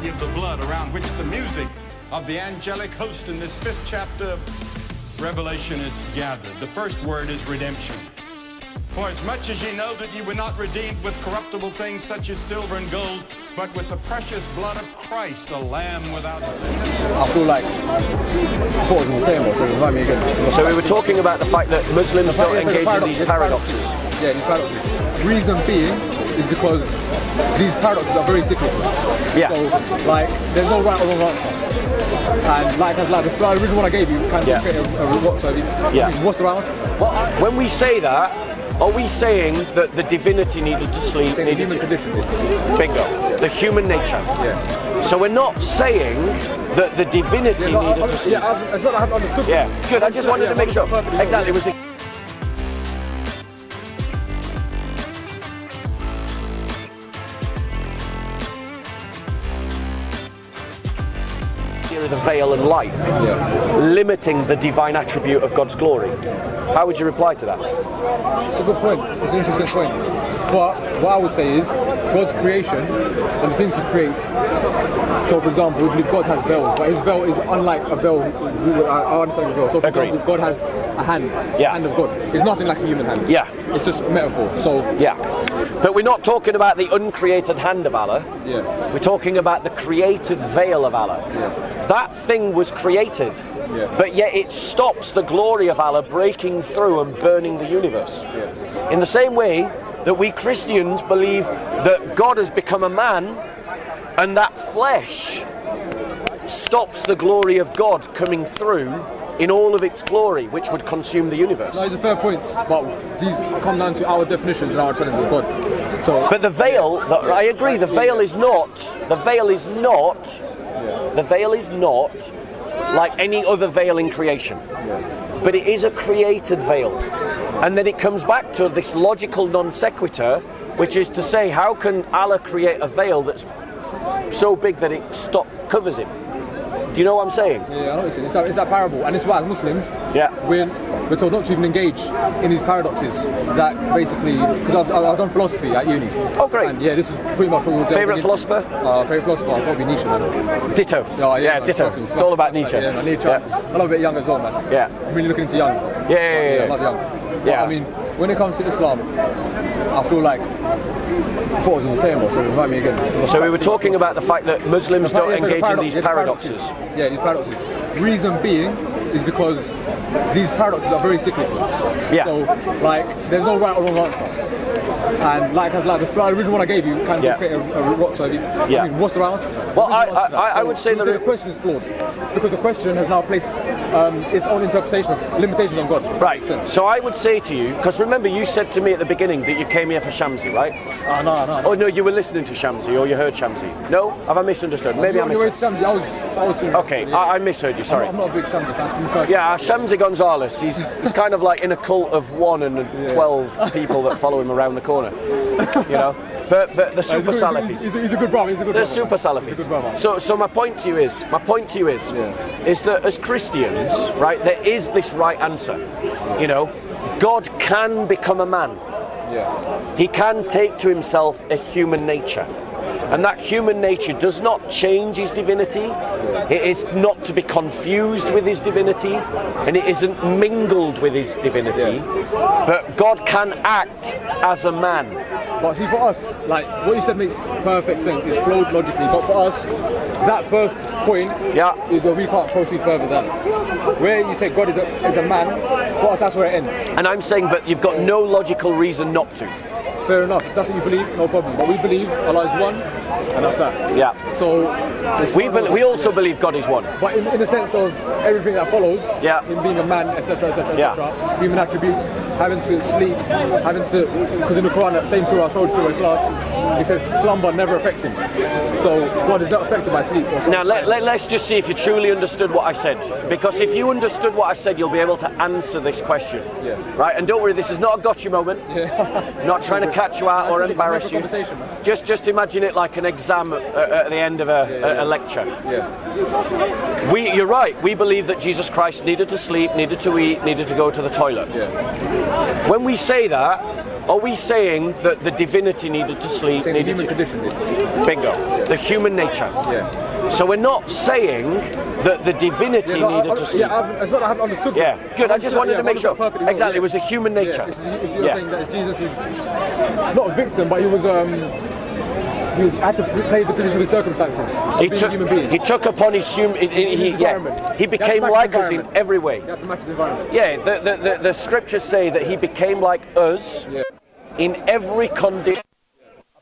body of the blood around which the music of the angelic host in this 5th chapter of Revelation is gathered. The first word is redemption. For as much as ye know that ye were not redeemed with corruptible things such as silver and gold, but with the precious blood of Christ, a lamb without blemish. I feel like I thought it was the same, so remind me again. So we were talking about the fact that Muslims don't engage in these paradoxes. Yeah, these paradoxes. Reason being is because these paradoxes are very cyclical. Yeah. So, like, there's no right or wrong answer. And like the original one I gave you, kind of create a what? So, what's the right answer? Well, when we say that, are we saying that the divinity needed to sleep? The human condition. Bingo. The human nature. Yeah. So we're not saying that the divinity needed to sleep. Yeah, it's not that I haven't understood. Yeah, good. I just wanted to make sure. Exactly. It was the veil and light, limiting the divine attribute of God's glory. How would you reply to that? It's a good point. It's an interesting point. But what I would say is God's creation and the things He creates. So, for example, we believe God has veils, but His veil is unlike a veil. I understand the veil. So, for example, God has a hand. The hand of God. It's nothing like a human hand. Yeah. It's just a metaphor. So. Yeah. But we're not talking about the uncreated hand of Allah. Yeah. We're talking about the created veil of Allah. Yeah. That thing was created. Yeah. But yet it stops the glory of Allah breaking through and burning the universe. Yeah. In the same way that we Christians believe that God has become a man and that flesh stops the glory of God coming through in all of its glory, which would consume the universe. No, it's a fair point, but these come down to our definitions and our understanding of God. So, but the veil, I agree, the veil is not like any other veil in creation. But it is a created veil. And then it comes back to this logical non sequitur, which is to say, how can Allah create a veil that's so big that it covers him? Do you know what I'm saying? Yeah, I know what you're saying. It's that parable, and it's why as Muslims, we're told not to even engage in these paradoxes. That basically, because I've done philosophy at uni. Oh, great! And yeah, this is pretty much what we're doing. Favorite philosopher? Favorite philosopher, I'll probably Nietzsche, man. Ditto. Oh, yeah, ditto. It's all about Nietzsche. Yeah, man, Nietzsche. I love a bit young as well, man. Yeah. I'm really looking into young. Yeah. I love young. But, I mean, when it comes to Islam, I feel like I thought it was the same, so remind me again. So we were talking about the fact that Muslims don't engage in these paradoxes. Yeah, these paradoxes. Reason being is because these paradoxes are very cyclical. Yeah. So, like, there's no right or wrong answer. And like the original one I gave you, kind of create a what? So, I mean, what's the right answer? Well, I would say that the question is flawed because the question has now placed its own interpretation of limitations on God. Right. So I would say to you, because remember you said to me at the beginning that you came here for Shamsi, right? No. Oh no, you were listening to Shamsi or you heard Shamsi. No? Have I misunderstood? Maybe I misunderstood. I was doing okay, I misheard you, sorry. I'm not a big Shamsi fan. Yeah, Shamsi Gonzalez, he's kind of like in a cult of 1 and 12 people that follow him around the corner. You know? But the super Salafis. He's a good brother. The super Salafis. So my point to you is is that as Christians, right, there is this right answer. You know, God can become a man. Yeah. He can take to himself a human nature. And that human nature does not change his divinity. It is not to be confused with his divinity, and it isn't mingled with his divinity. But God can act as a man. But see, for us, like what you said makes perfect sense. It's flowed logically. But for us, that first point is where we can't proceed further than. Where you say God is a man, for us that's where it ends. And I'm saying, but you've got no logical reason not to. Fair enough. If that's what you believe, no problem. But we believe Allah is one, and that's that. Yeah. So we also believe God is one. But in the sense of everything that follows, him being a man, etc., human attributes, having to sleep, because in the Quran, that same surah I showed you in class, it says slumber never affects him. So God is not affected by sleep. Now let's just see if you truly understood what I said. Because if you understood what I said, you'll be able to answer this question. Yeah. Right? And don't worry, this is not a gotcha moment. Yeah. Not trying to catch you out or embarrass you. Just imagine it like an exam at the end of a lecture. Yeah. You're right. We believe that Jesus Christ needed to sleep, needed to eat, needed to go to the toilet. Yeah. When we say that, Are we saying that the divinity needed to sleep? Saying the Needed human to, condition did. bingo. The human nature. Yeah. So we're not saying that the divinity needed to sleep. Yeah, it's not that I haven't understood. Yeah, good. I just wanted to make sure. Exactly, it was the human nature. You're saying that Jesus was not a victim, but he was had to play the position of his circumstances. He took, human being. He took upon his human. He became like us in every way. You have to match his environment. Yeah, the scriptures say that he became like us in every condition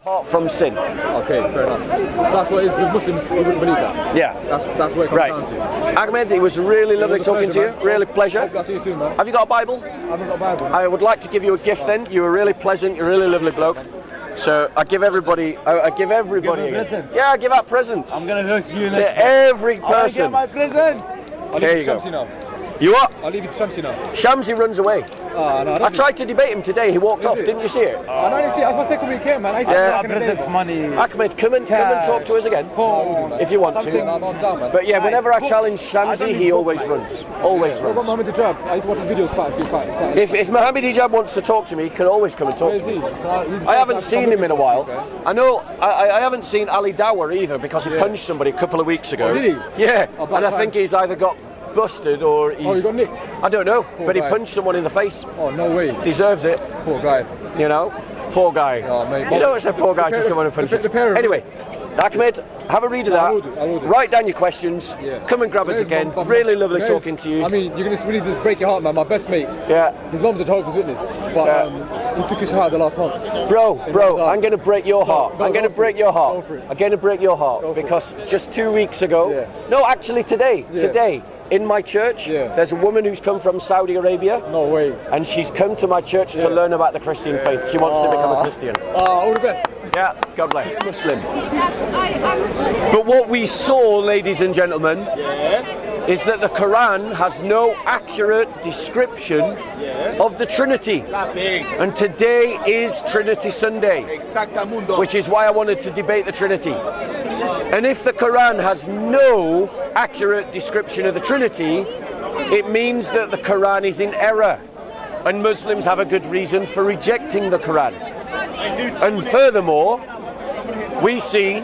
apart from sin. Okay, fair enough. So that's what it is with Muslims. We wouldn't believe that. Yeah, that's where it comes down to. Ahmed, it was really lovely talking to you. Man. Really pleasure. I'll see you soon, man. Have you got a Bible? I haven't got a Bible. I would like to give you a gift then. You were really pleasant. You're a really lovely bloke. So I give everybody. I give everybody. I give out presents. I'm gonna look you to every person. Get my present. There you go. Now. You what? I'll leave you to Shamsi now. Shamsi runs away. Oh, no, I tried to debate him today. He walked off. Didn't you see it? I didn't see it. That's my second week here, man. I present money. Ahmed, come and talk to us again if you want to. I'm down, man. But yeah, whenever I challenge Shamsi, he always runs. Always What about runs. Mohammed Hijab? I used to watch his videos quite. If Mohammed Hijab wants to talk to me, he can always come and talk Where to is me. he? I haven't seen him in a while. I know I haven't seen Ali Dawah either because he punched somebody a couple of weeks ago. Oh, did he? Yeah, and I think he's either got busted or he's... Oh, he got nicked? I don't know, but guy. he punched someone in the face. Oh, no way. Deserves it, Poor guy. you know? Poor guy. Oh, mate. You don't say poor guy to someone who punches. Anyway, Ahmed, have a read of that. I will do. Write down your questions. Yeah. Come and grab us again. Really lovely talking to you. I mean, you're going to really just break your heart, man. My best mate. Yeah. His mum's a Jehovah's Witness, but he took his heart the last month. Bro, I'm going to break your heart. I'm going to break your heart. Go for it. I'm going to break your heart because just 2 weeks ago, no, actually today, in my church, there's a woman who's come from Saudi Arabia. No way. And she's come to my church to learn about the Christian faith. She wants to become a Christian. All the best. Yeah, God bless. Muslim. But what we saw, ladies and gentlemen, is that the Quran has no accurate description of the Trinity. And today is Trinity Sunday, which is why I wanted to debate the Trinity. And if the Quran has no accurate description of the Trinity, it means that the Quran is in error. And Muslims have a good reason for rejecting the Quran. And furthermore, we see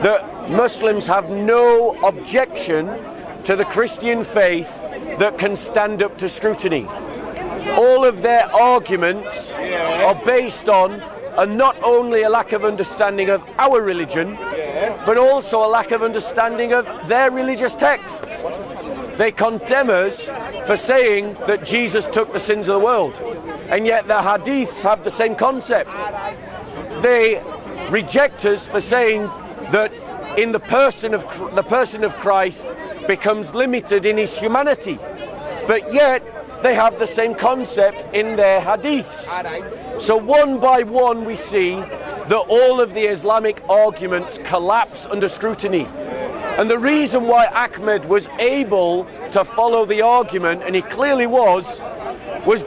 that Muslims have no objection to the Christian faith that can stand up to scrutiny. All of their arguments are based on not only a lack of understanding of our religion, but also a lack of understanding of their religious texts. They condemn us for saying that Jesus took the sins of the world, and yet the hadiths have the same concept. They reject us for saying that in the person of Christ becomes limited in his humanity, but yet they have the same concept in their hadiths. So one by one we see that all of the Islamic arguments collapse under scrutiny. And the reason why Ahmed was able to follow the argument, and he clearly was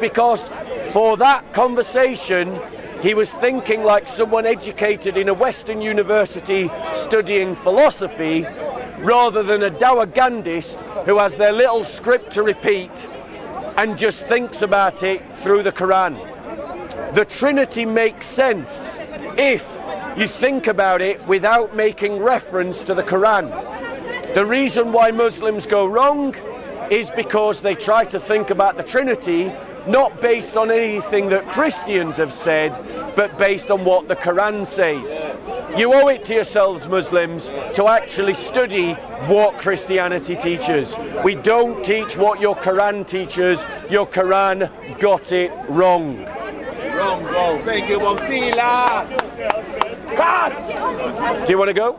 because for that conversation he was thinking like someone educated in a Western university studying philosophy, rather than a Dawah-Gandhist who has their little script to repeat and just thinks about it through the Quran. The Trinity makes sense if you think about it without making reference to the Quran. The reason why Muslims go wrong is because they try to think about the Trinity not based on anything that Christians have said, but based on what the Quran says. You owe it to yourselves, Muslims, to actually study what Christianity teaches. We don't teach what your Quran teaches. Your Quran got it wrong. Wrong, bro. Thank you, Wasila. Cut! Do you want to go?